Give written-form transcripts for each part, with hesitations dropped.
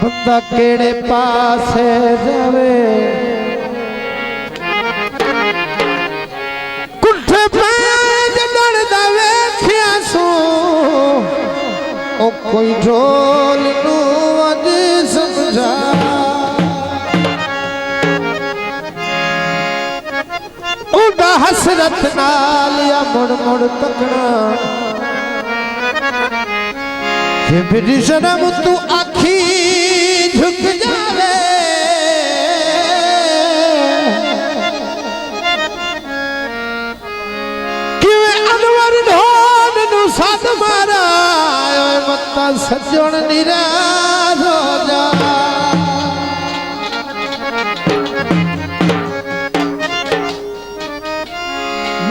बंदा केड़े पासे जावे कुठे पैज डरदा वेखिया सू ओ कोई ढोल नू अज समझा उड़ा हसरत नाल या मुड़ मुड़ तकना जे बिड़ी शर्म तू आखी झुक जावे किवें अनवर ढोल नू सद मारा मत्ता सजण निराश हो जा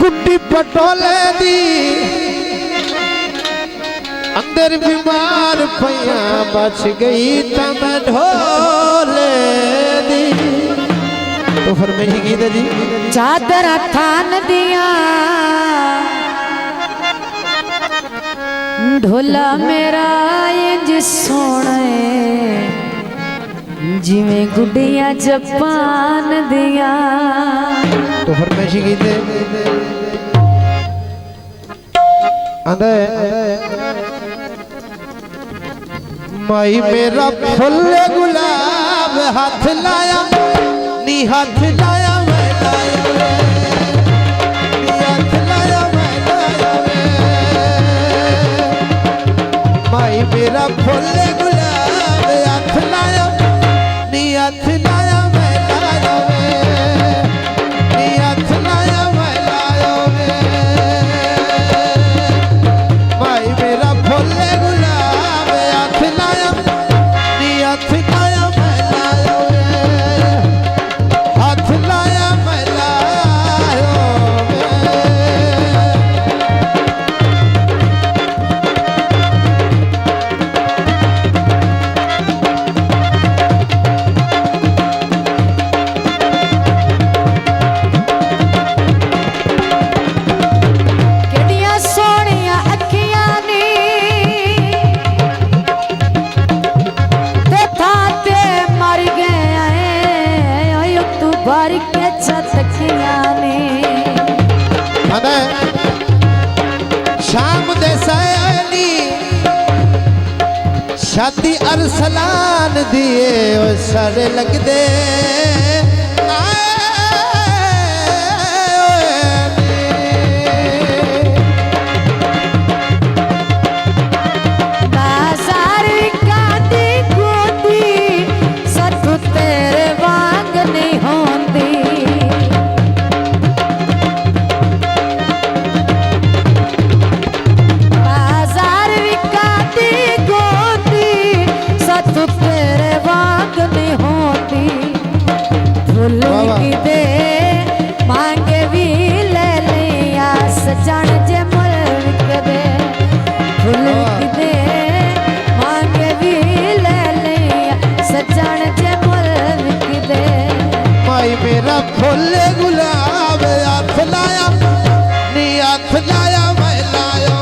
गुड्डी पटोले दी अंदर बीमार पैया बच गई तब ढोले दी। तो फरमाइए गीता जी चादर थान दिया ढोला मेरा इंज सोने जिवें गुड्डियां जपान दिया। तो फरमाइए गीते आंदे माई मेरा फुल गुलाब हाथ लाया नी हाथ लाया मैं लाया नी हाथ लाया मैं लाया माई मेरा फुल गुलाब हाथ लाया नी हाथ लाया मैं लाया नी हाथ लाया मैं लाया माई मेरा फुल गुलाब हाथ लाया हाथ लाया मैं लाया हाथ लाया मैं लाया केडियां सोहणियां अखियां नी बारी के छतकिया ने शाम दे सैली शादी अरसलान दिए सारे लगदे मांगे भी ले लिया सजन जे मुल्क दे फुल दे मांगे भी ले लिया सजन जे मुल्क दे माई मेरा फुल गुलाब हाथ लाया नी हाथ लाया मैं लाया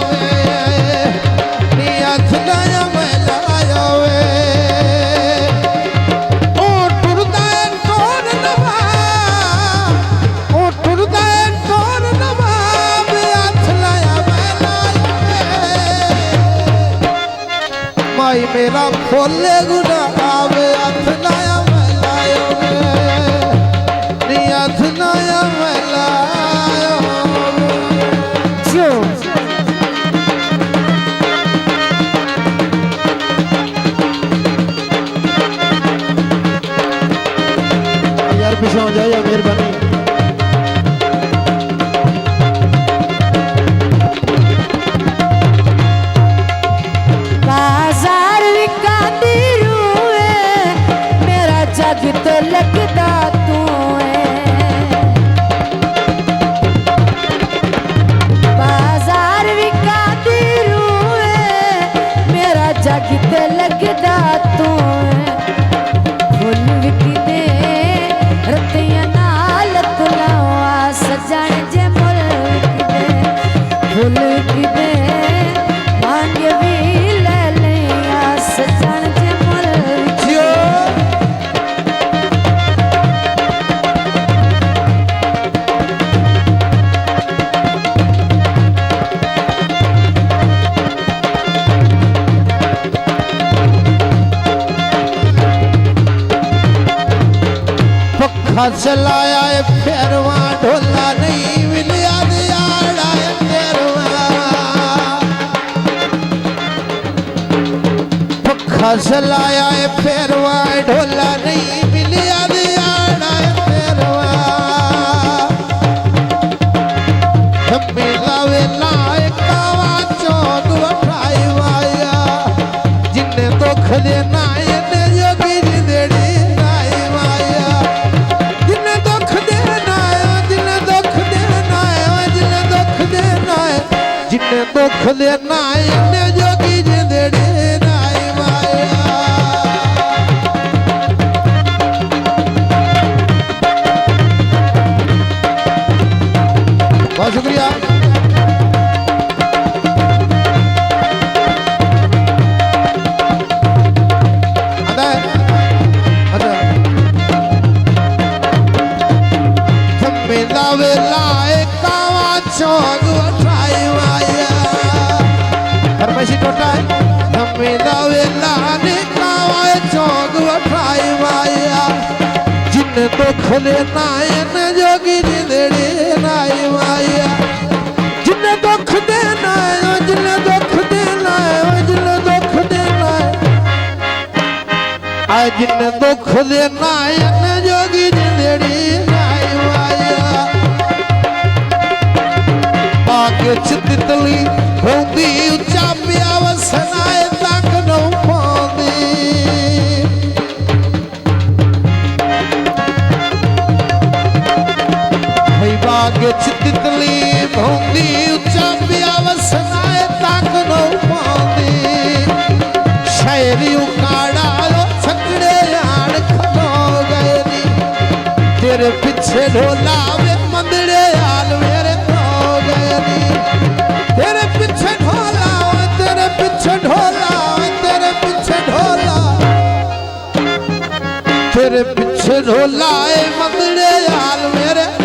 नी हाथ लाया मैं लाया माई मेरा फुल गुलाब हाथ लाया मैं लाया नी हाथ लाया मैं लाया जो यार पीछे हो जाए मेहरबानी पखा चलाया है फेरवा ढोला नहीं मिलिया दियाड़ा है फेरवा पखा चलाया है फेरवा ढोला नहीं मिलिया दियाड़ा है फेरवा मेला वेला कावा चौक उठाई वाया जिन्ने दुख देना इन्ने जोगी जिंदड़ी नाई वाया जिन्ने दुख देना जिन्ने दुख देना जिन्ने दुख देना जिन्ने दुख देना इन्ने जोगी जिंदड़ी नाई वाया बहुत शुक्रिया चौक उठाई वाया फरमाइशी टोटा है मेला वेला ने कावा चौक उठाई वाया जिन दुख देना इन जोगी जिंदड़ी नाई वाया जिन दुख देना जिन दुख देना जिन दुख देना आज जिन दुख देना इन जोगी जिंदड़ी नाई वाया के चितली होंदी उच्चा पिया वसनाए तक न पांदी भई बागे चितली होंदी उच्चा पिया वसनाए तक न पांदी शायरी उकाड़ा छकड़े यार खलो गए नी तेरे पीछे ढोला वे मंदड़े आल मेरे तेरे पीछे ढोला तेरे पीछे ढोला तेरे पीछे ढोला तेरे पीछे ढोला मंदड़े याल मेरे